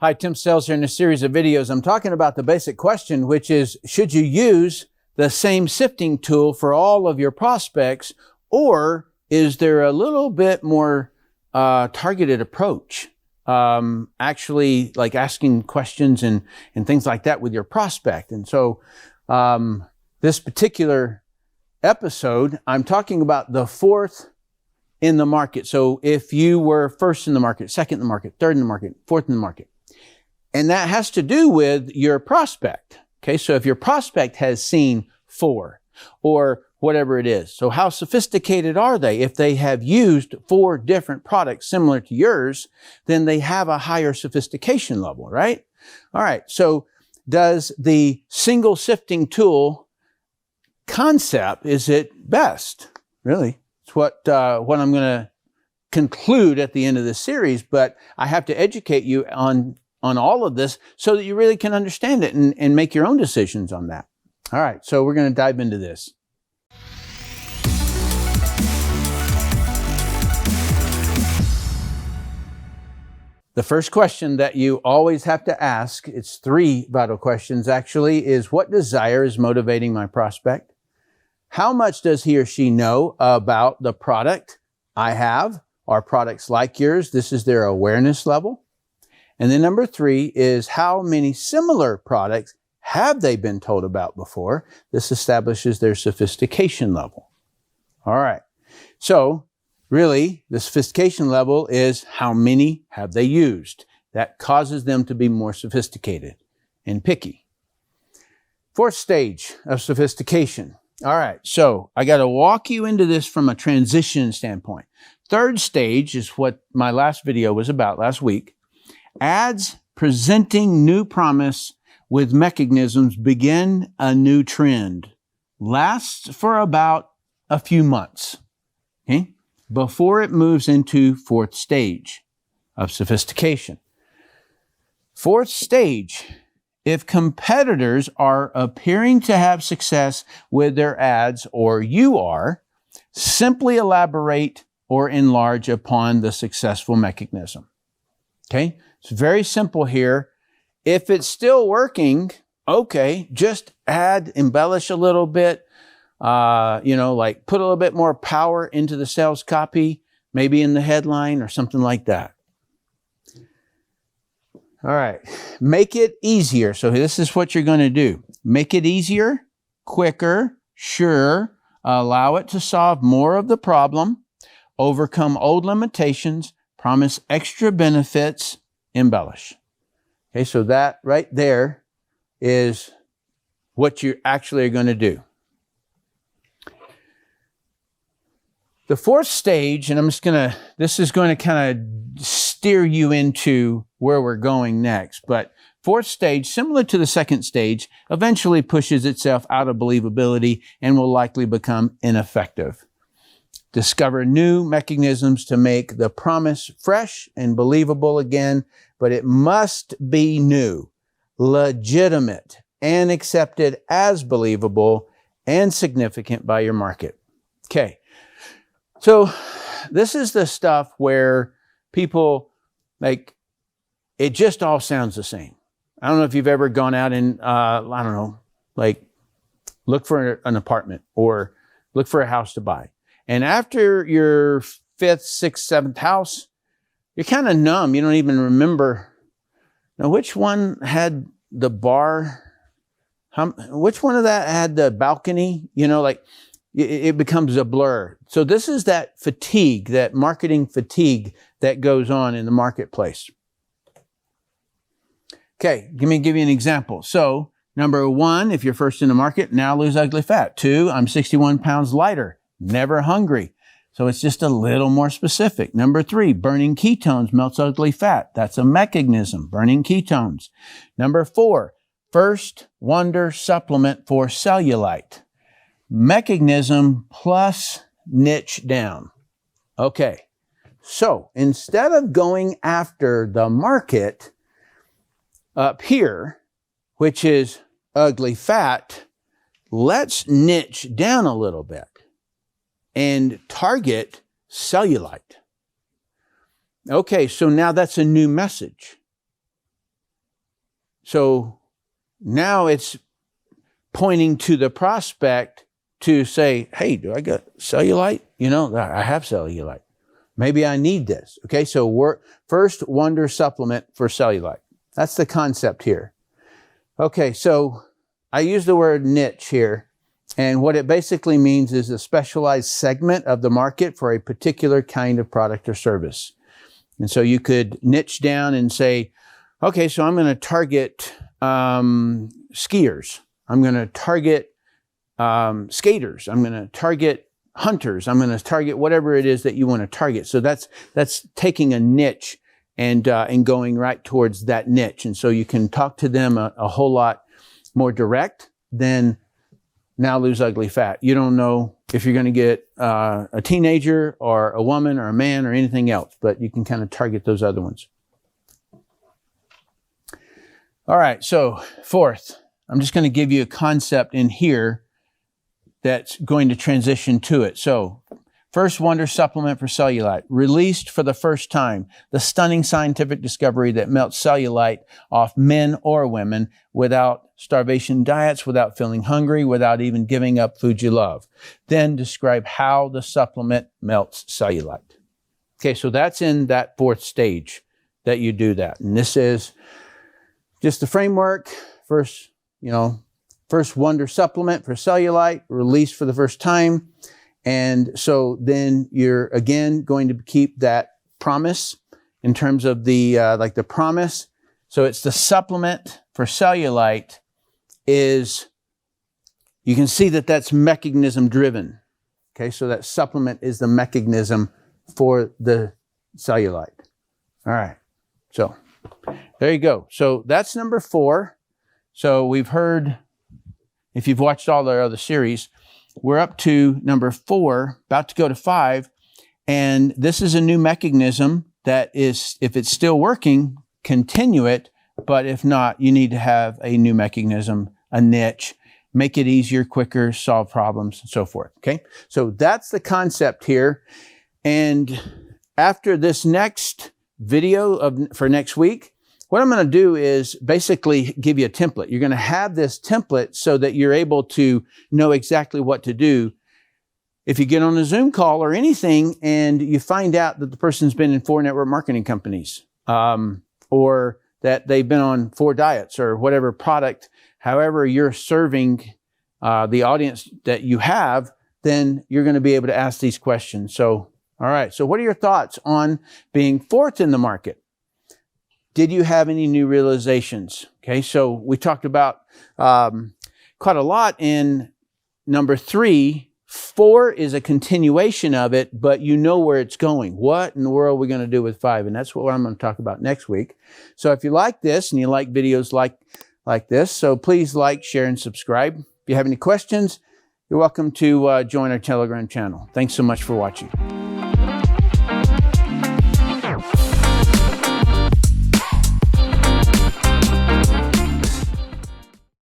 Hi, Tim Sells here. In this series of videos, I'm talking about the basic question, which is, should you use the same sifting tool for all of your prospects, or is there a little bit more targeted approach? Actually, like asking questions and things like that with your prospect. And so this particular episode, I'm talking about the fourth in the market. So if you were first in the market, second in the market, third in the market, fourth in the market, and that has to do with your prospect. Okay, so if your prospect has seen 4 or whatever it is, so how sophisticated are they? If they have used 4 different products similar to yours, then they have a higher sophistication level, right? All right, so does the single sifting tool concept, is it best? Really? It's what I'm going to conclude at the end of this series, but I have to educate you on all of this so that you really can understand it and make your own decisions on that. All right, so we're going to dive into this. The first question that you always have to ask, it's 3 vital questions actually, is what desire is motivating my prospect? How much does he or she know about the product I have or products like yours? This is their awareness level. And then number 3 is how many similar products have they been told about before? This establishes their sophistication level. All right. So really, the sophistication level is how many have they used. That causes them to be more sophisticated and picky. 4th stage of sophistication. All right. So I got to walk you into this from a transition standpoint. 3rd stage is what my last video was about last week. Ads presenting new promise with mechanisms begin a new trend. Lasts for about a few months, okay, before it moves into 4th stage of sophistication. 4th stage, if competitors are appearing to have success with their ads, or you are, simply elaborate or enlarge upon the successful mechanism. Okay? It's very simple here. If it's still working, okay, just add, embellish a little bit, like put a little bit more power into the sales copy, maybe in the headline or something like that. All right, make it easier. So this is what you're going to do. Make it easier, quicker, sure, allow it to solve more of the problem, overcome old limitations, promise extra benefits, embellish. Okay, so that right there is what you actually are going to do. The 4th stage, and this is going to kind of steer you into where we're going next, but 4th stage, similar to the 2nd stage, eventually pushes itself out of believability and will likely become ineffective. Discover new mechanisms to make the promise fresh and believable again, but it must be new, legitimate, and accepted as believable and significant by your market. Okay, so this is the stuff where people, like, it just all sounds the same. I don't know if you've ever gone out and, look for an apartment or look for a house to buy. And after your 5th, 6th, 7th house, you're kind of numb. You don't even remember, which one had the bar, which one of that had the balcony, it becomes a blur. So this is that fatigue, that marketing fatigue that goes on in the marketplace. Okay, let me give you an example. So number 1, if you're first in the market, now lose ugly fat. 2, I'm 61 pounds lighter. Never hungry. So it's just a little more specific. Number 3, burning ketones melts ugly fat. That's a mechanism, burning ketones. Number 4, first wonder supplement for cellulite. Mechanism plus niche down. Okay. So instead of going after the market up here, which is ugly fat, let's niche down a little bit and target cellulite. Okay, so now that's a new message. So now it's pointing to the prospect to say, hey, do I got cellulite? You know, I have cellulite. Maybe I need this. Okay, so first wonder supplement for cellulite. That's the concept here. Okay, so I use the word niche here. And what it basically means is a specialized segment of the market for a particular kind of product or service. And so you could niche down and say, okay, so I'm going to target skiers. I'm going to target skaters. I'm going to target hunters. I'm going to target whatever it is that you want to target. So that's taking a niche and going right towards that niche. And so you can talk to them a whole lot more direct than now lose ugly fat. You don't know if you're going to get a teenager or a woman or a man or anything else, but you can kind of target those other ones. All right, so fourth, I'm just going to give you a concept in here that's going to transition to it. So first wonder supplement for cellulite, released for the first time, the stunning scientific discovery that melts cellulite off men or women without starvation diets, without feeling hungry, without even giving up food you love. Then describe how the supplement melts cellulite. Okay, so that's in that fourth stage that you do that. And this is just the framework. First wonder supplement for cellulite, released for the first time. And so then you're again going to keep that promise in terms of the promise. So it's the supplement for cellulite is, you can see that that's mechanism driven. Okay, so that supplement is the mechanism for the cellulite. All right, so there you go. So that's number 4. So we've heard, if you've watched all our other series, we're up to number 4, about to go to 5. And this is a new mechanism that is, if it's still working, continue it. But if not, you need to have a new mechanism, a niche, make it easier, quicker, solve problems, and so forth. Okay, so that's the concept here. And after this next video for next week, what I'm going to do is basically give you a template. You're going to have this template so that you're able to know exactly what to do. If you get on a Zoom call or anything and you find out that the person's been in 4 network marketing companies, or that they've been on 4 diets or whatever product, however you're serving the audience that you have, then you're going to be able to ask these questions. So, all right. So what are your thoughts on being 4th in the market? Did you have any new realizations? Okay. So we talked about quite a lot in number 3. 4 is a continuation of it, but you know where it's going. What in the world are we going to do with 5? And that's what I'm going to talk about next week. So if you like this and you like videos like this, so please like, share, and subscribe. If you have any questions, you're welcome to join our Telegram channel. Thanks so much for watching.